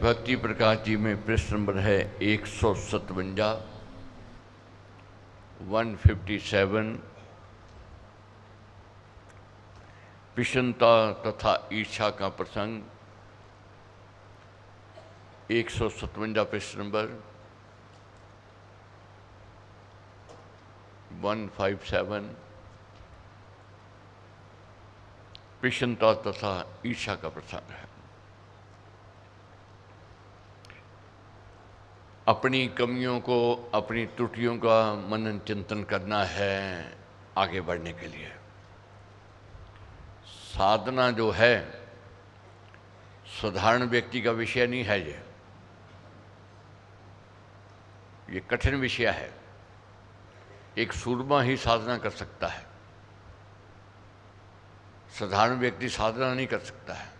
भक्ति प्रकाश जी में पृष्ठ नंबर है 157, 157। पिशंता तथा ईर्षा का प्रसंग 157 पृष्ठ नंबर 157। पिशंता तथा ईर्षा का प्रसंग है। अपनी कमियों को, अपनी त्रुटियों का मनन चिंतन करना है आगे बढ़ने के लिए। साधना जो है साधारण व्यक्ति का विषय नहीं है। ये कठिन विषय है। एक सूरमा ही साधना कर सकता है, साधारण व्यक्ति साधना नहीं कर सकता है।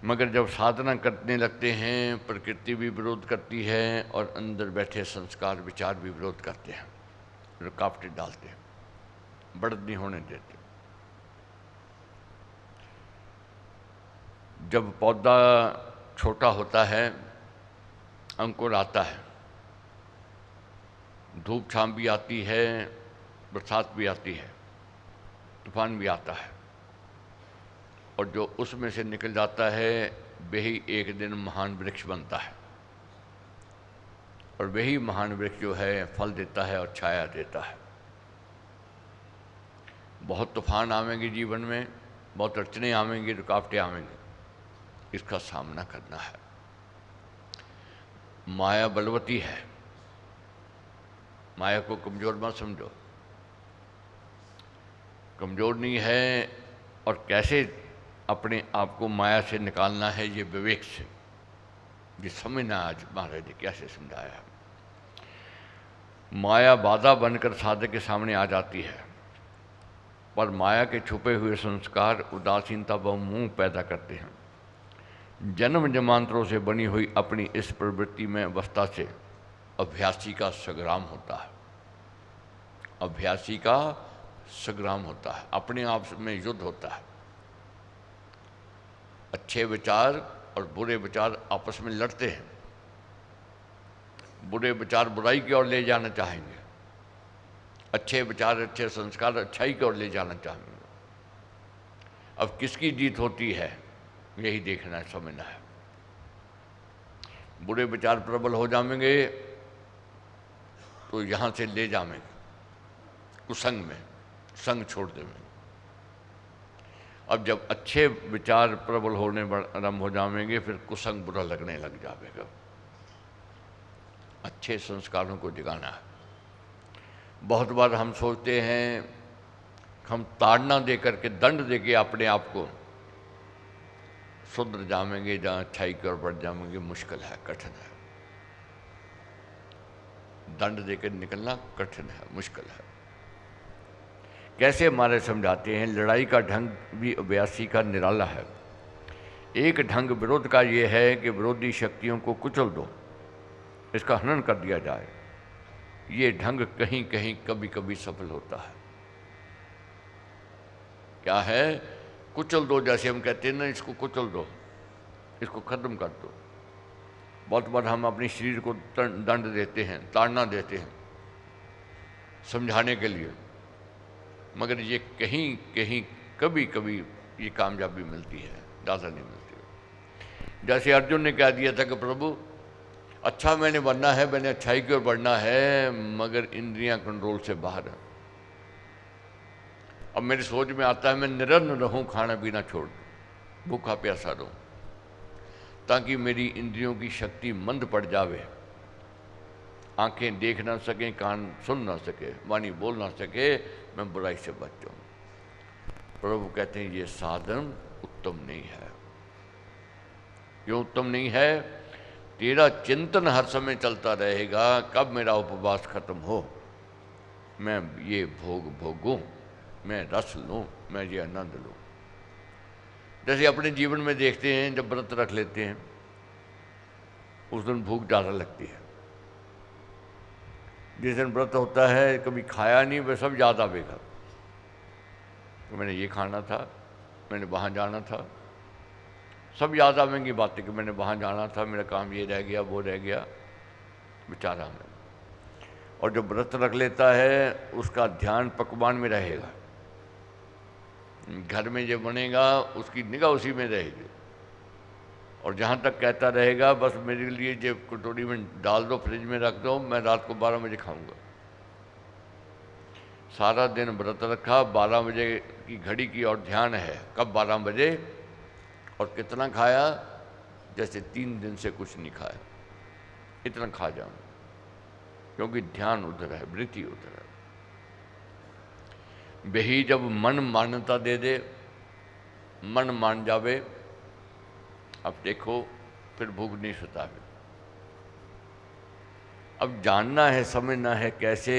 मगर जब साधना करने लगते हैं, प्रकृति भी विरोध करती है और अंदर बैठे संस्कार विचार भी विरोध करते हैं, रुकावटें डालते हैं, बढ़त नहीं होने देते। जब पौधा छोटा होता है, अंकुर आता है, धूप छांव भी आती है, बरसात भी आती है, तूफान भी आता है, और जो उसमें से निकल जाता है वही एक दिन महान वृक्ष बनता है। और वही महान वृक्ष जो है फल देता है और छाया देता है। बहुत तूफान आवेंगे जीवन में, बहुत अड़चने आवेंगी, रुकावटें आवेंगी, इसका सामना करना है। माया बलवती है, माया को कमज़ोर मत समझो, कमज़ोर नहीं है। और कैसे अपने आप को माया से निकालना है, ये विवेक से, ये समझना आज महाराज ने कैसे समझाया है। माया बाधा बनकर साधक के सामने आ जाती है, पर माया के छुपे हुए संस्कार उदासीनता व मुंह पैदा करते हैं। जन्म जन्मांतरों से बनी हुई अपनी इस प्रवृत्ति में अवस्था से अभ्यासी का संग्राम होता है। अभ्यासी का संग्राम होता है, अपने आप में युद्ध होता है। अच्छे विचार और बुरे विचार आपस में लड़ते हैं। बुरे विचार बुराई की ओर ले जाना चाहेंगे, अच्छे विचार, अच्छे संस्कार अच्छाई की ओर ले जाना चाहेंगे। अब किसकी जीत होती है यही देखना है, समझना है। बुरे विचार प्रबल हो जाएंगे तो यहाँ से ले जाएंगे कुसंग में, संग छोड़ देंगे। अब जब अच्छे विचार प्रबल होने आरंभ हो जाएंगे फिर कुसंग बुरा लगने लग जाएगा। अच्छे संस्कारों को जगाना है। बहुत बार हम सोचते हैं हम ताड़ना दे करके, दंड दे के अपने आप को सुधर जाएंगे, जहाँ अच्छाई की ओर बढ़ जाएंगे। मुश्किल है, कठिन है। दंड देकर निकलना कठिन है, मुश्किल है। कैसे हमारे समझाते हैं, लड़ाई का ढंग भी अभ्यासी का निराला है। एक ढंग विरोध का ये है कि विरोधी शक्तियों को कुचल दो, इसका हनन कर दिया जाए। ये ढंग कहीं कहीं कभी कभी सफल होता है। क्या है? कुचल दो। जैसे हम कहते हैं ना, इसको कुचल दो, इसको खत्म कर दो। बहुत बार हम अपने शरीर को दंड देते हैं, ताड़ना देते हैं समझाने के लिए, मगर ये कहीं कहीं कभी कभी ये कामयाबी मिलती है, ज़्यादा नहीं मिलती है। जैसे अर्जुन ने कह दिया था कि प्रभु अच्छा मैंने बनना है, मैंने अच्छाई की ओर बढ़ना है, मगर इंद्रियां कंट्रोल से बाहर है। अब मेरी सोच में आता है मैं निरन्न रहूं, खाना पीना छोड़ दूं, भूखा प्यासा रहूं, ताकि मेरी इंद्रियों की शक्ति मंद पड़ जावे, आंखें देख ना सकें, कान सुन ना सके, वाणी बोल ना सके, मैं बुराई से बच जाऊं। प्रभु कहते हैं ये साधन उत्तम नहीं है। क्यों उत्तम नहीं है? तेरा चिंतन हर समय चलता रहेगा, कब मेरा उपवास खत्म हो, मैं ये भोग भोगूं, मैं रस लूं, मैं ये आनंद लूं। जैसे अपने जीवन में देखते हैं, जब व्रत रख लेते हैं उस दिन भूख ज़्यादा लगती है। जिस दिन व्रत होता है कभी खाया नहीं, वह सब याद आवेगा। तो मैंने ये खाना था, मैंने वहाँ जाना था, सब याद आवेंगी बातें कि मैंने वहाँ जाना था, मेरा काम ये रह गया, वो रह गया, बेचारा में। और जो व्रत रख लेता है उसका ध्यान पकवान में रहेगा, घर में जो बनेगा उसकी निगाह उसी में रहेगी, और जहाँ तक कहता रहेगा बस मेरे लिए जो कटोरी में डाल दो, फ्रिज में रख दो, मैं रात को 12 बजे खाऊंगा। सारा दिन व्रत रखा, 12 बजे की घड़ी की और ध्यान है कब 12 बजे, और कितना खाया, जैसे 3 दिन से कुछ नहीं खाया, इतना खा जाऊँ, क्योंकि ध्यान उधर है, वृत्ति उधर है। वही जब मन मान्यता दे दे, मन मान जावे, अब देखो फिर भूख नहीं सतावे। अब जानना है, समझना है कैसे।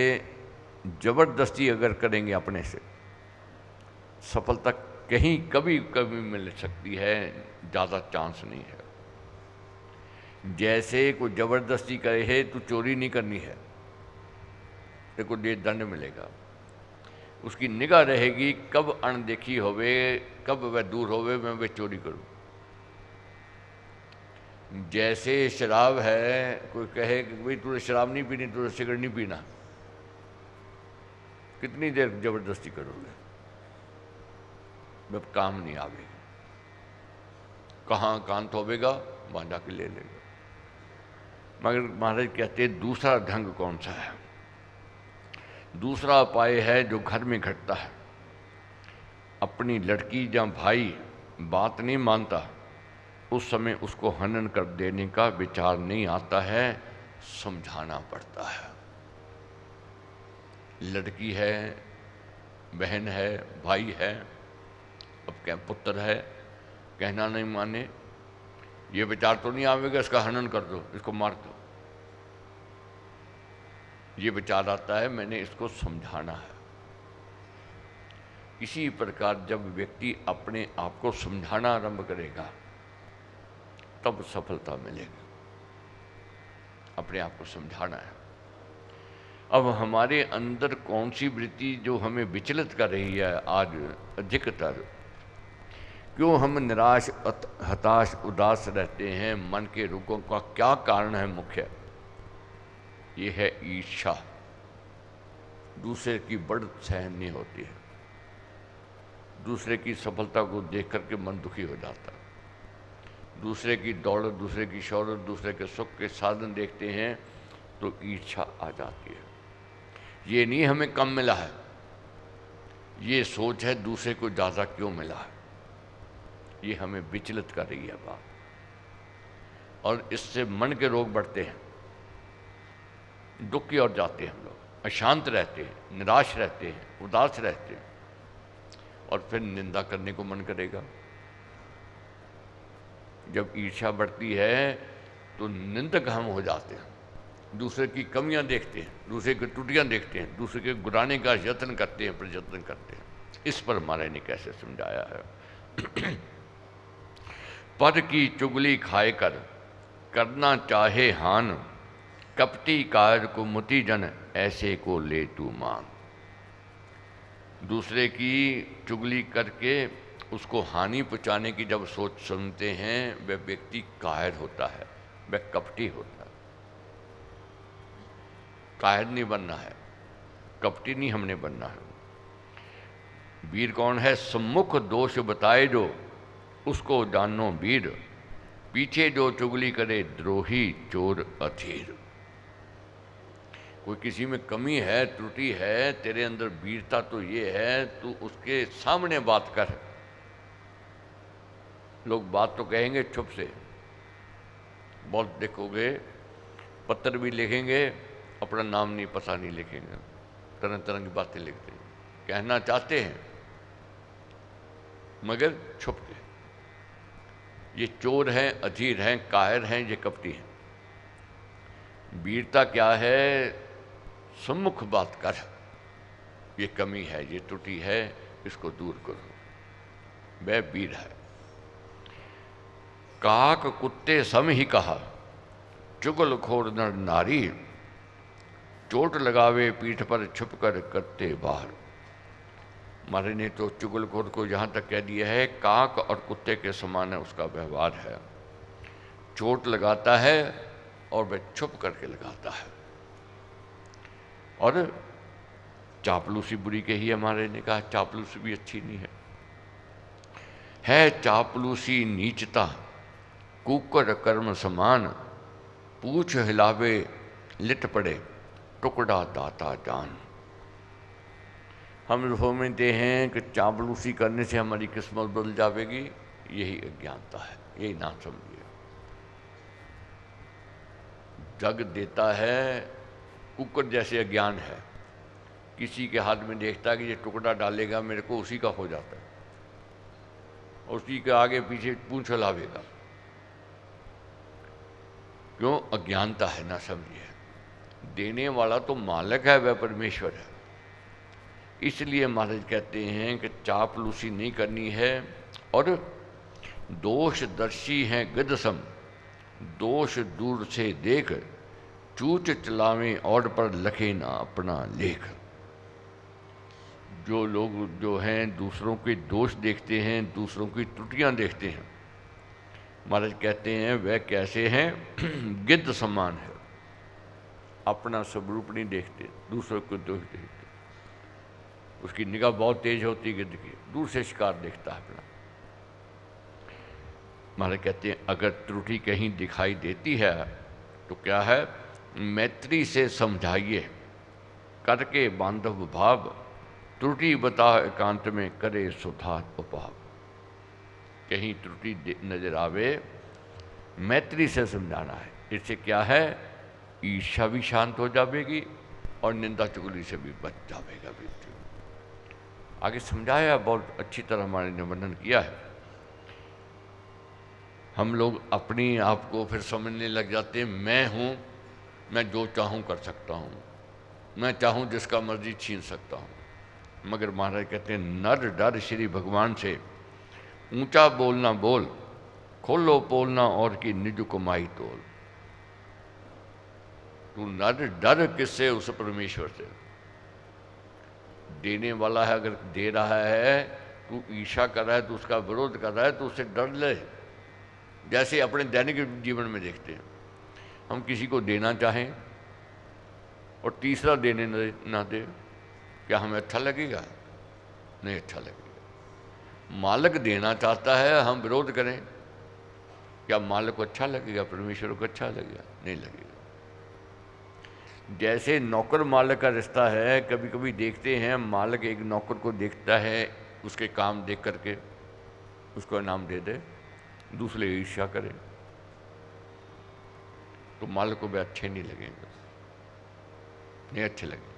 जबरदस्ती अगर करेंगे अपने से, सफलता कहीं कभी कभी मिल सकती है, ज़्यादा चांस नहीं है। जैसे कोई जबरदस्ती करे है तो चोरी नहीं करनी है, देखो ये दंड मिलेगा। उसकी निगाह रहेगी कब अनदेखी होवे, कब वह दूर होवे, मैं वह चोरी करूं। जैसे शराब है, कोई कहे कि भाई तुझे शराब नहीं पीनी, तुझे सिगरेट नहीं पीना, कितनी देर जबरदस्ती करोगे, वह काम नहीं आवेगी। कहाँ कांत होवेगा, वहाँ जाके ले लेगा। मगर महाराज कहते दूसरा ढंग कौन सा है, दूसरा उपाय है जो घर में घटता है। अपनी लड़की या भाई बात नहीं मानता, उस समय उसको हनन कर देने का विचार नहीं आता है, समझाना पड़ता है। लड़की है, बहन है, भाई है, अब क्या पुत्र है, कहना नहीं माने, ये विचार तो नहीं आवेगा इसका हनन कर दो, इसको मार दो। ये विचार आता है मैंने इसको समझाना है। इसी प्रकार जब व्यक्ति अपने आप को समझाना आरंभ करेगा तब सफलता मिलेगी। अपने आप को समझाना है। अब हमारे अंदर कौन सी वृत्ति जो हमें विचलित कर रही है आज अधिकतर, क्यों हम निराश, हताश, उदास रहते हैं, मन के रोगों का क्या कारण है? मुख्य ये है ईर्ष्या। दूसरे की बढ़त सहन नहीं होती है, दूसरे की सफलता को देख करके मन दुखी हो जाता है। दूसरे की दौलत, दूसरे की शौहरत, दूसरे के सुख के साधन देखते हैं तो ईर्ष्या आ जाती है। ये नहीं हमें कम मिला है, ये सोच है दूसरे को ज़्यादा क्यों मिला है, ये हमें विचलित कर रही है बात। और इससे मन के रोग बढ़ते हैं, दुख की ओर जाते हैं हम लोग, अशांत रहते हैं, निराश रहते हैं, उदास रहते हैं, और फिर निंदा करने को मन करेगा। जब ईर्ष्या बढ़ती है तो निंदक हम हो जाते हैं, दूसरे की कमियां देखते हैं, दूसरे की त्रुटियां देखते हैं, दूसरे के गिराने का यत्न करते हैं, प्रयत्न करते हैं। इस पर हमारे ने कैसे समझाया है पर की चुगली खाए कर करना चाहे हान, कपटी कार को मुति जन ऐसे को ले तू मान। दूसरे की चुगली करके उसको हानि पहुंचाने की जब सोच सुनते हैं, वह व्यक्ति कायर होता है, वह कपटी होता है। कायर नहीं बनना है, कपटी नहीं हमने बनना है। वीर कौन है? सम्मुख दोष बताए जो उसको जानो वीर, पीछे जो चुगली करे द्रोही चोर अधीर। कोई किसी में कमी है, त्रुटि है, तेरे अंदर वीरता तो ये है, तू उसके सामने बात कर। लोग बात तो कहेंगे चुप से, बहुत देखोगे पत्र भी लिखेंगे, अपना नाम नहीं, पता नहीं लिखेंगे, तरह तरह की बातें लिखते हैं, कहना चाहते हैं मगर छुप के। ये चोर हैं, अधीर हैं, कायर हैं, ये कपटी हैं। वीरता क्या है? सम्मुख बात कर, ये कमी है, ये त्रुटि है, इसको दूर करो, वह वीर है। काक कुत्ते सम ही कहा, चुगलखोर नर नारी, चोट लगावे पीठ पर छुप कर करते बाहर। महाराज ने तो चुगलखोर को यहाँ तक कह दिया है, काक और कुत्ते के समान है उसका व्यवहार है। चोट लगाता है और वह छुप करके लगाता है। और चापलूसी बुरी कही है, महाराज ने कहा चापलूसी भी अच्छी नहीं है चापलूसी नीचता, कुकर कर्म समान, पूछ हिलावे लिट पड़े, टुकड़ा दाता जान। हम समझते हैं कि चापलूसी करने से हमारी किस्मत बदल जाएगी, यही अज्ञानता है, यही ना समझिए। जग देता है, कुकर जैसे अज्ञान है। किसी के हाथ में देखता है कि ये टुकड़ा डालेगा मेरे को, उसी का हो जाता है, उसी के आगे पीछे पूंछ हिलावेगा। क्यों? अज्ञानता है, ना समझिए। देने वाला तो मालिक है, वह परमेश्वर है। इसलिए महाराज कहते हैं कि चापलूसी नहीं करनी है। और दोषदर्शी हैं गिद्धसम, दोष दूर से देख, चूच चलावें और पर लखे ना अपना लेख। जो लोग जो हैं दूसरों के दोष देखते हैं, दूसरों की त्रुटियां देखते हैं, महाराज कहते हैं वह कैसे हैं? गिद्ध समान है। अपना स्वरूप नहीं देखते, दूसरों को दोष देखते। उसकी निगाह बहुत तेज होती है गिद्ध की, दूर से शिकार देखता है अपना। महाराज कहते हैं अगर त्रुटि कहीं दिखाई देती है तो क्या है? मैत्री से समझाइए, करके बांधव भाव, त्रुटि बता एकांत में, करे सुधार उपाव। कहीं त्रुटि नजर आवे, मैत्री से समझाना है। इससे क्या है? ईर्ष्या भी शांत हो जाएगी और निंदा चुगली से भी बच जाएगा। आगे समझाया, बहुत अच्छी तरह हमारे ने वर्णन किया है। हम लोग अपनी आप को फिर समझने लग जाते हैं, मैं हूँ, मैं जो चाहूँ कर सकता हूँ, मैं चाहूँ जिसका मर्जी छीन सकता हूँ। मगर महाराज कहते हैं नर डर श्री भगवान से, ऊंचा बोलना बोल, खोलो बोलना और की निज कमाई तोल। तू नर डर किससे? उस परमेश्वर से। देने वाला है, अगर दे रहा है, तू ईर्ष्या कर रहा है, तू उसका विरोध कर रहा है, तो उससे डर ले। जैसे अपने दैनिक जीवन में देखते हैं, हम किसी को देना चाहें और तीसरा देने ना दे, क्या हमें अच्छा लगेगा? नहीं अच्छा लगेगा। मालिक देना चाहता है, हम विरोध करें, क्या मालिक को अच्छा लगेगा? परमेश्वर को अच्छा लगेगा? नहीं लगेगा। जैसे नौकर मालिक का रिश्ता है, कभी कभी देखते हैं मालिक एक नौकर को देखता है, उसके काम देख करके उसको इनाम दे दे, दूसरे ईर्ष्या करे, तो मालिक को भी अच्छे नहीं लगेंगे, नहीं अच्छे लगे।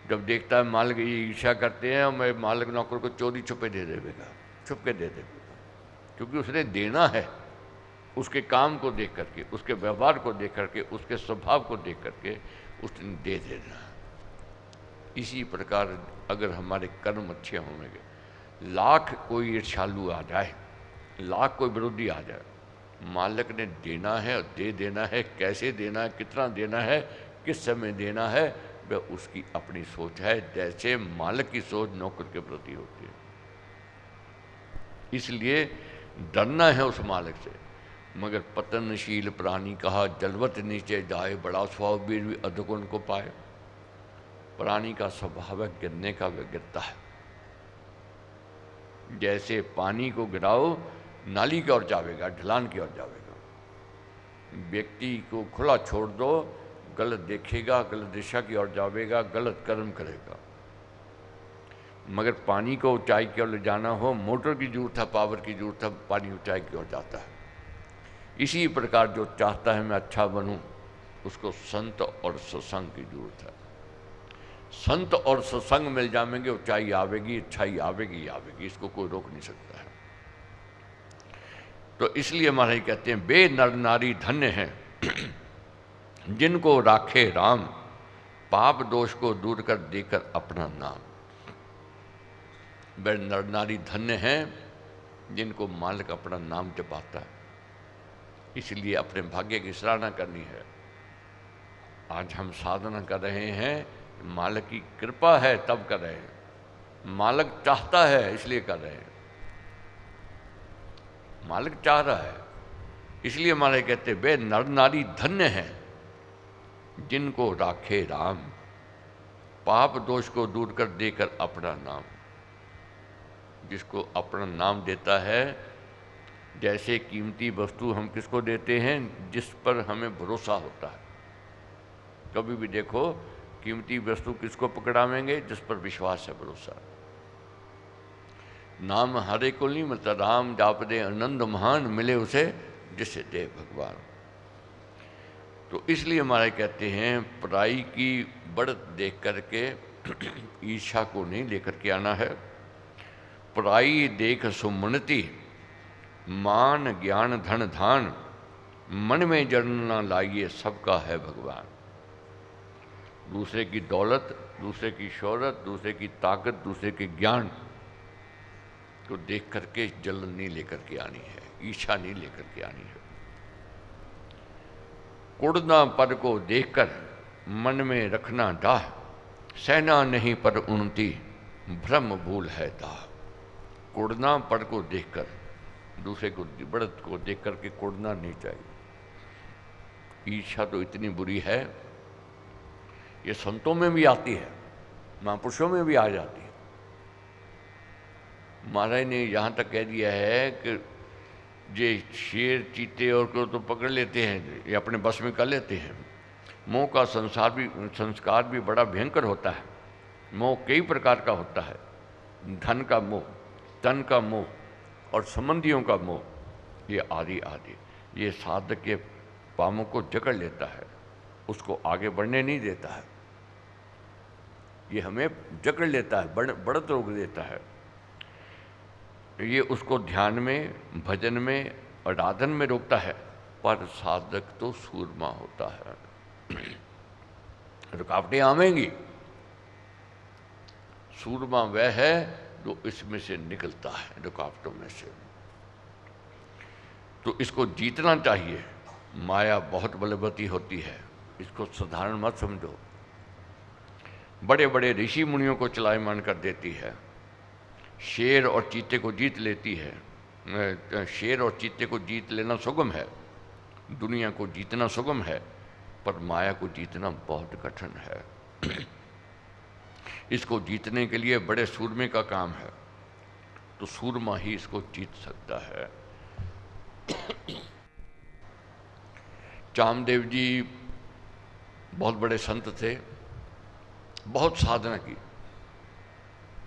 जब देखता है मालिक ये ईर्ष्या करते हैं, मैं मालिक नौकर को चोरी छुपे दे देगा, छुप के दे देगा, क्योंकि उसने देना है। उसके काम को देख करके, उसके व्यवहार को देख करके, उसके स्वभाव को देख करके उसने दे देना। इसी प्रकार अगर हमारे कर्म अच्छे होंगे, लाख कोई ईर्ष्यालु आ जाए, लाख कोई विरोधी आ जाए, मालिक ने देना है और दे देना है। कैसे देना है, कितना देना है, किस समय देना है, वह उसकी अपनी सोच है। जैसे मालिक की सोच नौकर के प्रति होती है। इसलिए डरना है उस मालिक से। मगर पतनशील प्राणी कहा, जलवत नीचे जाए, बड़ा स्वभाव वीर भी अधगुण को पाए। प्राणी का स्वभाव है गिरने का, वह गिरता है। जैसे पानी को गिराओ, नाली की ओर जाएगा, ढलान की ओर जाएगा। व्यक्ति को खुला छोड़ दो, गलत देखेगा, गलत दिशा की ओर जाएगा, गलत कर्म करेगा। मगर पानी को ऊंचाई की ओर ले जाना हो, मोटर की जरूरत है, पावर की जरूरत है, पानी ऊंचाई की ओर जाता है। इसी प्रकार जो चाहता है मैं अच्छा बनूं, उसको संत और सत्संग की जरूरत है। संत और सत्संग मिल जाएंगे, ऊंचाई आवेगी, अच्छाई आवेगी आवेगी, इसको कोई रोक नहीं सकता है। तो इसलिए महाराज कहते हैं, बे नर नारी धन्य हैं जिनको राखे राम, पाप दोष को दूर कर देकर अपना नाम। वे नर नारी धन्य हैं जिनको मालिक अपना नाम जपाता है। इसलिए अपने भाग्य की सराहना करनी है। आज हम साधना कर रहे हैं, मालिक की कृपा है तब कर रहे हैं, मालिक चाहता है इसलिए कर रहे हैं, मालिक चाह रहा है इसलिए हमारे कहते वे नर नारी धन्य हैं जिनको राखे राम, पाप दोष को दूर कर देकर अपना नाम। जिसको अपना नाम देता है, जैसे कीमती वस्तु हम किसको देते हैं, जिस पर हमें भरोसा होता है। कभी भी देखो कीमती वस्तु किसको पकड़ावेंगे, जिस पर विश्वास है, भरोसा। नाम हरे को नहीं मिलता, राम जाप दे आनंद महान, मिले उसे जिसे दे भगवान। तो इसलिए हमारे कहते हैं पराई की बढ़त देख करके ईर्ष्या को नहीं लेकर के आना है। पराई देख सुमनती, मान ज्ञान धन धान, मन में जड़ न लाइए सबका है भगवान। दूसरे की दौलत, दूसरे की शोहरत, दूसरे की ताकत, दूसरे के ज्ञान को देख करके जलन नहीं लेकर के आनी है, ईर्ष्या नहीं लेकर के आनी है। कुड़ना पर को देखकर मन में रखना डाह, सहना नहीं पर उन्नति, भ्रम भूल है दाह। कुड़ना पर को देखकर, दूसरे को बढ़त को देख करके कुड़ना नहीं चाहिए। ईर्ष्या तो इतनी बुरी है, ये संतों में भी आती है, महापुरुषों में भी आ जाती है। महाराज ने यहाँ तक कह दिया है कि ये शेर चीते और को तो पकड़ लेते हैं, ये अपने बस में कर लेते हैं। मोह का संस्कार भी बड़ा भयंकर होता है। मोह कई प्रकार का होता है, धन का मोह, तन का मोह और संबंधियों का मोह, ये आदि आदि। ये साधक के पामों को जकड़ लेता है, उसको आगे बढ़ने नहीं देता है। ये हमें जकड़ लेता है, बढ़त रोक देता है। ये उसको ध्यान में, भजन में और आराधन में रोकता है। पर साधक तो सूरमा होता है। रुकावटें आवेंगी, सूरमा वह है जो इसमें से निकलता है, रुकावटों में से। तो इसको जीतना चाहिए। माया बहुत बलवती होती है, इसको साधारण मत समझो। बड़े बड़े ऋषि मुनियों को चलायमान कर देती है, शेर और चीते को जीत लेती है। शेर और चीते को जीत लेना सुगम है, दुनिया को जीतना सुगम है, पर माया को जीतना बहुत कठिन है। इसको जीतने के लिए बड़े सूरमे का काम है, तो सूरमा ही इसको जीत सकता है। चामदेव जी बहुत बड़े संत थे, बहुत साधना की,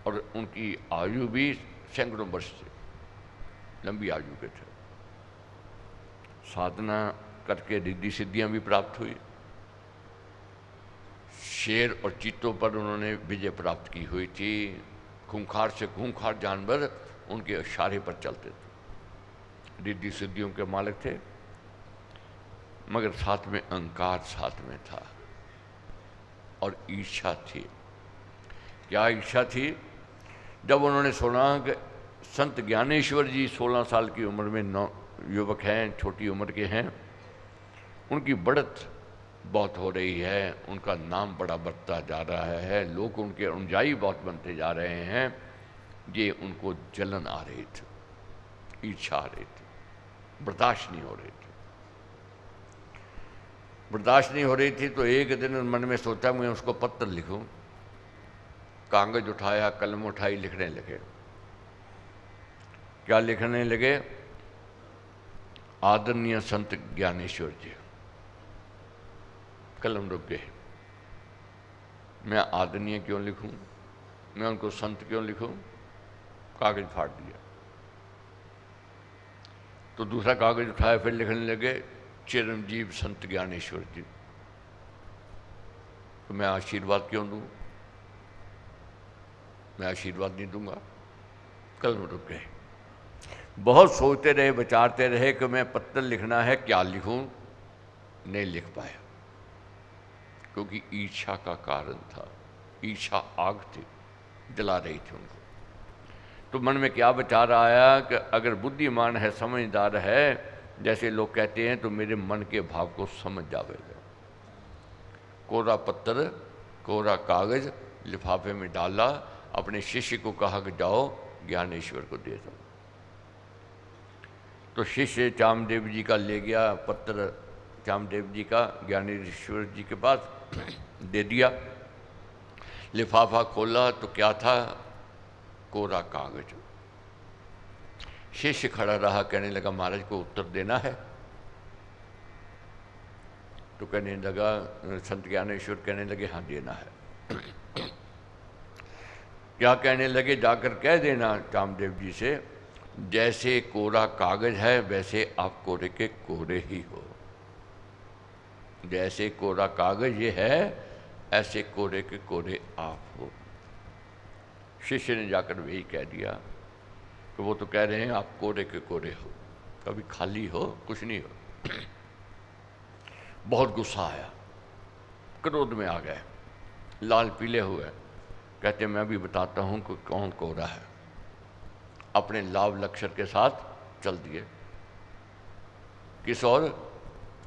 और उनकी आयु भी सैकड़ों वर्ष से लंबी आयु के थे। साधना करके रिद्धि सिद्धियां भी प्राप्त हुई। शेर और चीतों पर उन्होंने विजय प्राप्त की हुई थी। खूंखार से खूंखार जानवर उनके इशारे पर चलते थे। रिद्धि सिद्धियों के मालिक थे, मगर साथ में अहंकार साथ में था और ईर्ष्या थी। क्या ईर्ष्या थी? जब उन्होंने सुना कि संत ज्ञानेश्वर जी 16 साल की उम्र में युवक हैं, छोटी उम्र के हैं, उनकी बढ़त बहुत हो रही है, उनका नाम बड़ा बढ़ता जा रहा है, लोग उनके अनुयायी बहुत बनते जा रहे हैं, ये उनको जलन आ रही थी, ईर्ष्या आ रही थी, बर्दाश्त नहीं हो रही थी। बर्दाश्त नहीं हो रही थी तो एक दिन मन में सोचा मैं उसको पत्र लिखूं। कागज उठाया, कलम उठाई, लिखने लगे। क्या लिखने लगे? आदरणीय संत ज्ञानेश्वर जी। कलम रुक गए। मैं आदरणीय क्यों लिखूं? मैं उनको संत क्यों लिखूं? कागज फाड़ दिया। तो दूसरा कागज उठाया, फिर लिखने लगे चिरंजीव संत ज्ञानेश्वर जी। तो मैं आशीर्वाद क्यों दूं? मैं आशीर्वाद नहीं दूंगा। कलम रुक गए। बहुत सोचते रहे, विचारते रहे कि मैं पत्र लिखना है, क्या लिखूं? नहीं लिख पाया, क्योंकि ईर्ष्या का कारण था। ईर्ष्या आग थी, जला रही थी उनको। तो मन में क्या विचार आया कि अगर बुद्धिमान है, समझदार है, जैसे लोग कहते हैं, तो मेरे मन के भाव को समझ जावेगा। कोरा पत्थर, कोरा कागज लिफाफे में डाला, अपने शिष्य को कहा कि जाओ ज्ञानेश्वर को दे दो। तो शिष्य चामदेव जी का ले गया पत्र, चामदेव जी का ज्ञानेश्वर जी के पास दे दिया। लिफाफा खोला तो क्या था? कोरा कागज। शिष्य खड़ा रहा, कहने लगा महाराज को उत्तर देना है। तो कहने लगा, संत ज्ञानेश्वर कहने लगे हाँ देना है। क्या कहने लगे? जाकर कह देना चामदेव जी से, जैसे कोरा कागज है वैसे आप कोरे के कोरे ही हो। जैसे कोरा कागज ये है ऐसे कोरे के कोरे आप हो। शिष्य ने जाकर वही कह दिया कि वो तो कह रहे हैं आप कोरे के कोरे हो, कभी खाली हो, कुछ नहीं हो। बहुत गुस्सा आया, क्रोध में आ गए, लाल पीले हुए। कहते मैं भी बताता हूं कि कौन कोरा है। अपने लाभ लक्षर के साथ चल दिए किस ओर?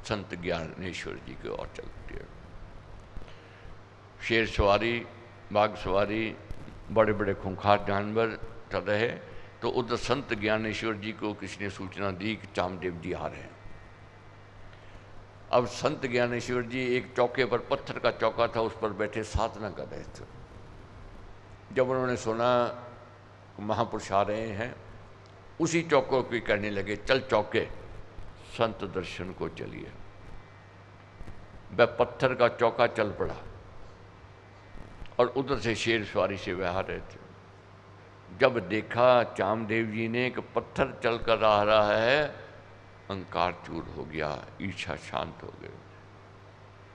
संत ज्ञानेश्वर जी की ओर चल दिए। शेर सवारी, बाघ सवारी, बड़े बड़े खूंखार जानवर चल रहे, तो उधर संत ज्ञानेश्वर जी को किसी ने सूचना दी कि चामदेव जी आ रहे हैं। अब संत ज्ञानेश्वर जी एक चौके पर, पत्थर का चौका था, उस पर बैठे साधना कर रहे थे। जब उन्होंने सुना महापुरुष आ रहे हैं, उसी चौकों की कहने लगे चल चौके संत दर्शन को चलिए। वह पत्थर का चौका चल पड़ा और उधर से शेर सवारी से वह आ रहे थे। जब देखा चामदेव जी ने कि पत्थर चल कर आ रहा है, अहंकार चूर हो गया, ईर्ष्या शांत हो गई।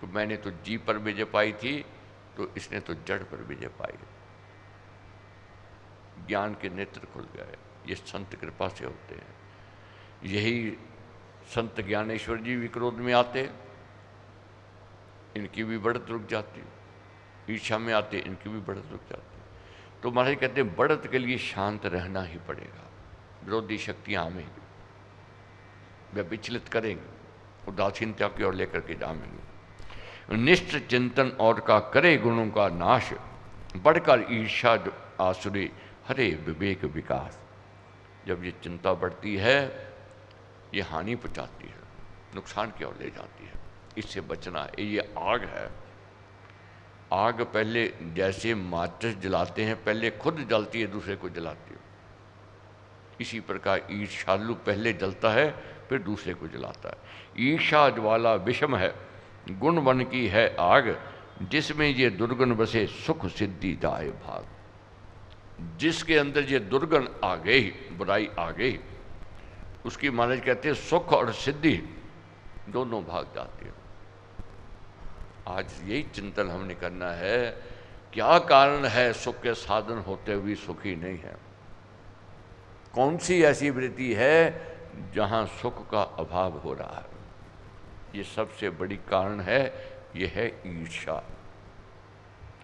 तो मैंने तो जी पर विजय पाई थी, तो इसने तो जड़ पर विजय पाई। ज्ञान के नेत्र खुल गए। ये संत कृपा से होते हैं। यही संत ज्ञानेश्वर जी भी क्रोध में आते, इनकी भी बढ़त रुक जाती। ईर्ष्या में आते, इनकी भी बढ़त रुक जाती। तो महाराज कहते हैं बढ़त के लिए शांत रहना ही पड़ेगा। विरोधी शक्तियां आएंगी, वे विचलित करेंगे, उदासीनता की ओर लेकर के जाएंगे। निष्ठ चिंतन और का करे गुणों का नाश, बढ़कर ईर्ष्या आसुरी हरे विवेक विकास। जब ये चिंता बढ़ती है, ये हानि पहुंचाती है, नुकसान की ओर ले जाती है। इससे बचना है। ये आग है। आग पहले जैसे माचिस जलाते हैं, पहले खुद जलती है, दूसरे को जलाती है। इसी प्रकार ईर्ष्यालु पहले जलता है, फिर दूसरे को जलाता है। ईर्ष्या ज्वाला विषम है, गुण वन की है आग, जिसमें ये दुर्गुण बसे सुख सिद्धि जाए भाग। जिसके अंदर ये दुर्गुण आ गई, बुराई आ गई, उसकी महाराज कहते हैं सुख और सिद्धि दोनों भाग जाते हैं। आज यही चिंतन हमने करना है, क्या कारण है सुख के साधन होते हुए सुखी नहीं है? कौन सी ऐसी वृत्ति है जहां सुख का अभाव हो रहा है? ये सबसे बड़ी कारण है, ये है ईर्ष्या,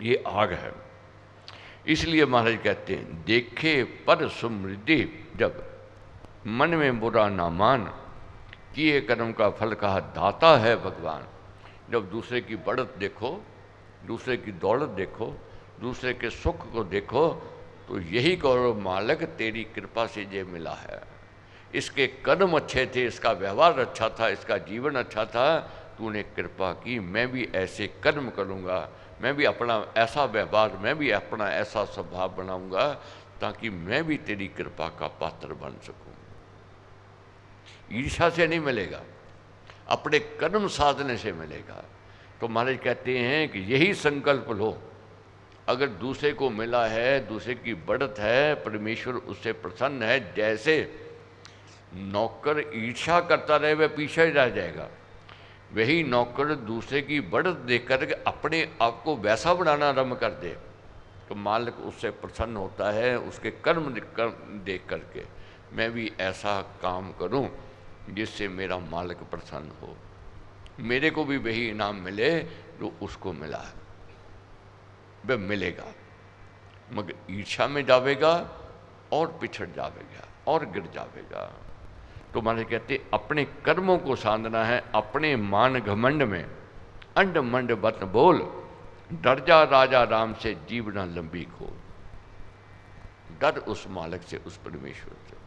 ये आग है। इसलिए महाराज कहते हैं देखे पर समृद्धि, जब मन में बुरा ना मान, किए कर्म का फल कहा दाता है भगवान। जब दूसरे की बढ़त देखो, दूसरे की दौलत देखो, दूसरे के सुख को देखो, तो यही कहो मालिक तेरी कृपा से ये मिला है। इसके कर्म अच्छे थे, इसका व्यवहार अच्छा था, इसका जीवन अच्छा था, तूने कृपा की, मैं भी ऐसे कर्म करूँगा, मैं भी अपना ऐसा व्यवहार, मैं भी अपना ऐसा स्वभाव बनाऊँगा, ताकि मैं भी तेरी कृपा का पात्र बन सकूँ। ईर्ष्या से नहीं मिलेगा, अपने कर्म साधने से मिलेगा। तो महाराज कहते हैं कि यही संकल्प लो। अगर दूसरे को मिला है, दूसरे की बढ़त है, परमेश्वर उससे प्रसन्न है। जैसे नौकर ईर्ष्या करता रहे वह पीछे रह जाएगा, वही नौकर दूसरे की बढ़त देख कर अपने आप को वैसा बनाना आरंभ कर दे, तो मालिक उससे प्रसन्न होता है। उसके कर्म देख करके मैं भी ऐसा काम करूं जिससे मेरा मालिक प्रसन्न हो, मेरे को भी वही इनाम मिले जो उसको मिला है। वह मिलेगा, मगर ईर्ष्या में जावेगा और पिछड़ जावेगा और गिर जावेगा। तो महाराज कहते अपने कर्मों को साधना है, अपने मान घमंड में अंड मंड बत बोल, डर जा राजा राम से जीवना लंबी खोल। डर उस मालिक से, उस परमेश्वर से।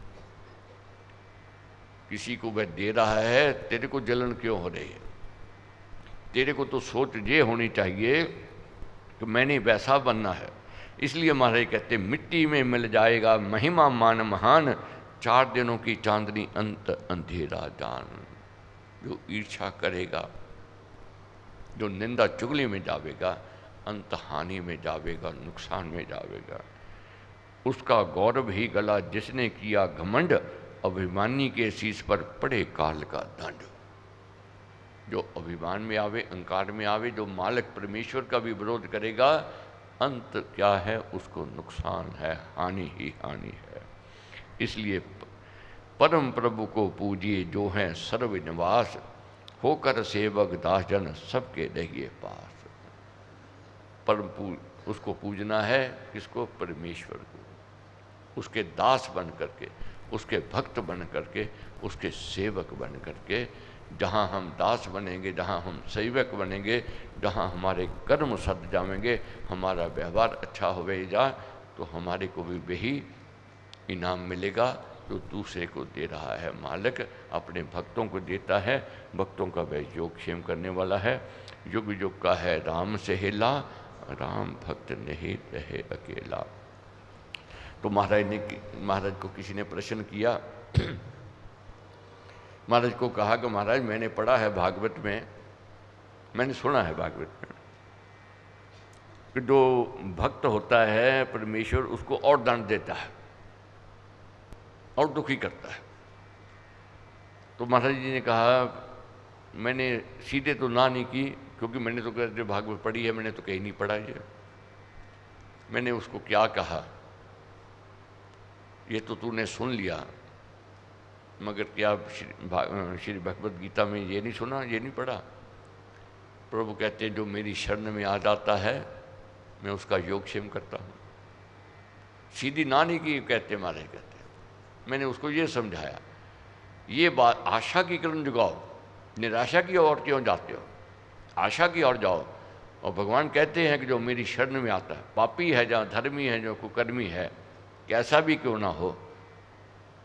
किसी को वह दे रहा है, तेरे को जलन क्यों हो रही है? तेरे को तो सोच ये होनी चाहिए कि मैंने वैसा बनना है। इसलिए महाराज कहते मिट्टी में मिल जाएगा महिमा मान महान, 4 दिनों की चांदनी अंत अंधेरा जान। जो ईर्ष्या करेगा, जो निंदा चुगली में जावेगा, अंत हानि में जावेगा, नुकसान में जावेगा। उसका गौरव ही गला जिसने किया घमंड, अभिमानी के शीश पर पड़े काल का दंड। जो अभिमान में आवे, अहंकार में आवे, जो मालिक परमेश्वर का भी विरोध करेगा, अंत क्या है? उसको नुकसान है, हानि ही हानि है। इसलिए परम प्रभु को पूजिए जो हैं सर्व निवास, होकर सेवक दास जन सबके रहिए पास। उसको पूजना है, किसको? परमेश्वर को। उसके दास बन करके, उसके भक्त बन करके, उसके सेवक बन करके। जहाँ हम दास बनेंगे, जहाँ हम सेवक बनेंगे, जहाँ हमारे कर्म सद जाएंगे, हमारा व्यवहार अच्छा होगा, तो हमारे को भी वही इनाम मिलेगा जो दूसरे को दे रहा है। मालिक अपने भक्तों को देता है, भक्तों का वह योगक्षेम करने वाला है। युग युग का है राम सहेला, राम भक्त नहीं रहे अकेला। तो महाराज को किसी ने प्रश्न किया, महाराज को कहा कि महाराज मैंने पढ़ा है भागवत में, मैंने सुना है भागवत में कि जो भक्त होता है परमेश्वर उसको और दंड देता है और दुखी करता है। तो महाराज जी ने कहा मैंने सीधे तो ना नहीं की, क्योंकि मैंने तो जो भागवत पढ़ी है मैंने तो कहीं नहीं पढ़ा ये। मैंने उसको क्या कहा, ये तो तूने सुन लिया, मगर क्या श्री भगवत गीता में ये नहीं सुना, ये नहीं पढ़ा? प्रभु कहते हैं जो मेरी शरण में आ जाता है मैं उसका योगक्षेम करता हूँ। सीधी ना नहीं की कहते महाराज कहते हैं। मैंने उसको ये समझाया, ये बात आशा की किरण जगाओ, निराशा की ओर क्यों जाते हो? आशा की ओर जाओ। और भगवान कहते हैं कि जो मेरी शरण में आता है, पापी है जहाँ धर्मी है, जो कुकर्मी है, कैसा भी क्यों ना हो,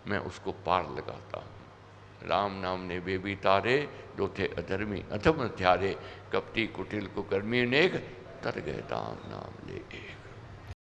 मैं उसको पार लगाता हूँ। राम नाम ने वे भी तारे, जो थे अधर्मी अधम हत्यारे, कपटी कुटिल कुकर्मी अनेक, तर गए राम नाम ले एक।